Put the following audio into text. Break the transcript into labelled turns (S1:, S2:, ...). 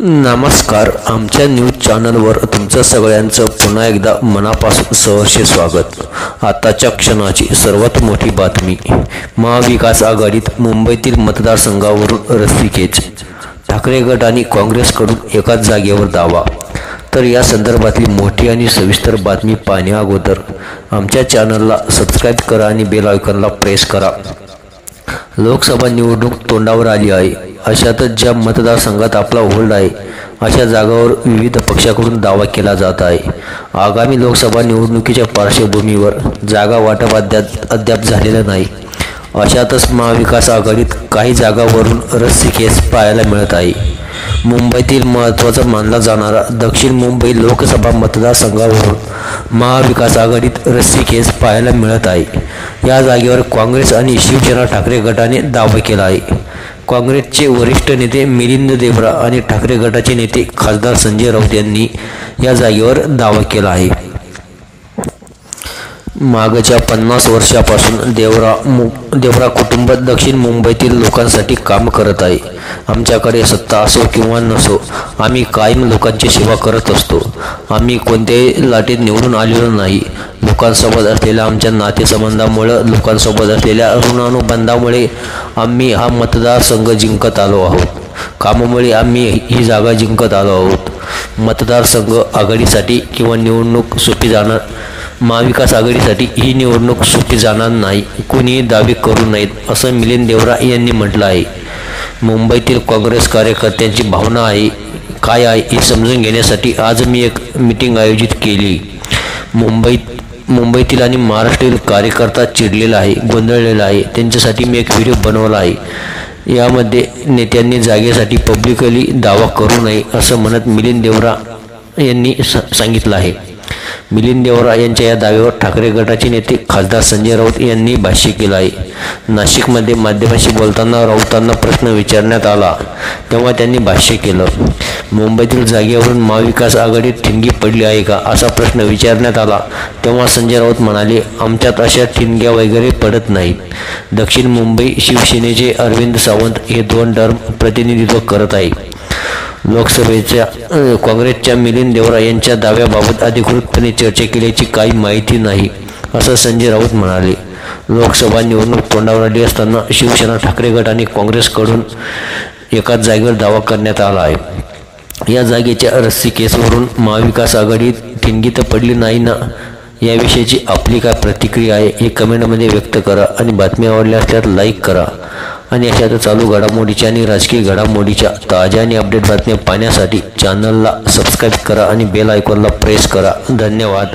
S1: नमस्कार. आमच्या न्यूज चॅनलवर तुमचं सगळ्यांचं पुन्हा एकदा मनापासून सहर्ष स्वागत. आताच्या क्षणाची सर्वात मोठी बातमी. महाविकास आघाडीत मुंबईतील मतदारसंघावरून रस्सीखेच. ठाकरे गट आणि काँग्रेसकडून एकाच जागेवर दावा. तर या संदर्भातली मोठी आणि सविस्तर बातमी पाहण्या अगोदर आमच्या चॅनलला सबस्क्राईब करा आणि बेल आयकॉनला प्रेस करा. लोकसभा निवडणूक तोंडावर आली आहे. अशातच ज्या मतदारसंघात आपला होल्ड आहे अशा जागांवर विविध पक्षाकडून दावा केला जात आहे. आगामी लोकसभा निवडणुकीच्या पार्श्वभूमीवर जागा वाटप अद्याप झालेलं नाही. अशातच महाविकास आघाडीत काही जागांवरून रस्सीखेच पाहायला मिळत आहे. मुंबईतील महत्त्वाचा मानला जाणारा दक्षिण मुंबई लोकसभा मतदारसंघावरून महाविकास आघाडीत रस्सीखेच पाहायला मिळत आहे. या जागेवर काँग्रेस आणि शिवसेना ठाकरे गटाने दावा केला आहे. काँग्रेसचे वरिष्ठ नेते मिलिंद देवरा आणि ठाकरे गटाचे नेते खासदार संजय राऊत यांनी या जागेवर दावा केला आहे. मागच्या 50 वर्षापासून देवरा कुटुंब दक्षिण मुंबईतील लोकांसाठी काम करत आहे. आमच्याकडे सत्ता असो किंवा नसो, आम्ही कायम लोकांची सेवा करत असतो. आम्ही कोणत्याही लाटेत निवडून आलेलो नाही. लोकांसोबत असलेल्या आमच्या नातेसंबंधामुळे, लोकांसोबत असलेल्या ऋणानुबंधामुळे आम्ही हा मतदारसंघ जिंकत आलो आहोत. कामामुळे आम्ही ही जागा जिंकत आलो आहोत. मतदारसंघ आघाडीसाठी किंवा निवडणूक सोपी जाणार महाविकास आघाडीसाठी ही निवडणूक सोपी जाणार नाही. कुणीही दावे करू नयेत असं मिलिंद देवरा यांनी म्हटलं आहे. मुंबईतील काँग्रेस कार्यकर्त्यांची भावना काय आहे हे समजून घेण्यासाठी आज मी एक मीटिंग आयोजित केली. मुंबईतील आणि महाराष्ट्रातील कार्यकर्ता चिडलेला आहे, गोंधळलेला आहे. त्यांच्यासाठी मी एक व्हिडिओ बनवला आहे. यामध्ये नेत्यांनी जागेसाठी पब्लिकली दावा करू नये असं म्हणत मिलिंद देवरा यांनी सांगितलं आहे. मिलिंद देवरा यांच्या या दाव्यावर ठाकरे गटाचे नेते खासदार संजय राऊत यांनी भाष्य केलं आहे. नाशिकमध्ये माध्यमांशी बोलताना राऊतांना प्रश्न विचारण्यात आला तेव्हा त्यांनी भाष्य केलं. मुंबईतील जागेवरून महाविकास आघाडीत ठिणगी पडली आहे का असा प्रश्न विचारण्यात आला तेव्हा संजय राऊत म्हणाले, आमच्यात अशा ठिणग्या वगैरे पडत नाहीत. दक्षिण मुंबई शिवसेनेचे अरविंद सावंत हे 2 टर्म प्रतिनिधित्व करत आहे. लोकसभेच्या काँग्रेसच्या मिलिंद देवरा यांच्या दाव्याबाबत अधिकृतपणे चर्चा केल्याची काही माहिती नाही असं संजय राऊत म्हणाले. लोकसभा निवडणूक तोंडावर आली असताना शिवसेना ठाकरे गट आणि काँग्रेसकडून एकाच जागेवर दावा करण्यात आला आहे. या जागेच्या रस्सीखेचवरून महाविकास आघाडी ठिणगी तर पडली नाही ना, याविषयीची आपली काय प्रतिक्रिया आहे हे कमेंटमध्ये व्यक्त करा आणि बातमी आवडल्या असल्यास लाईक करा. आणि अशाच चालू घडामोडीच्या आणि राजकीय घडामोडीच्या ताज्या आणि अपडेट बातम्या पाहण्यासाठी चॅनलला सबस्क्राईब करा आणि बेल आयकॉनला प्रेस करा. धन्यवाद.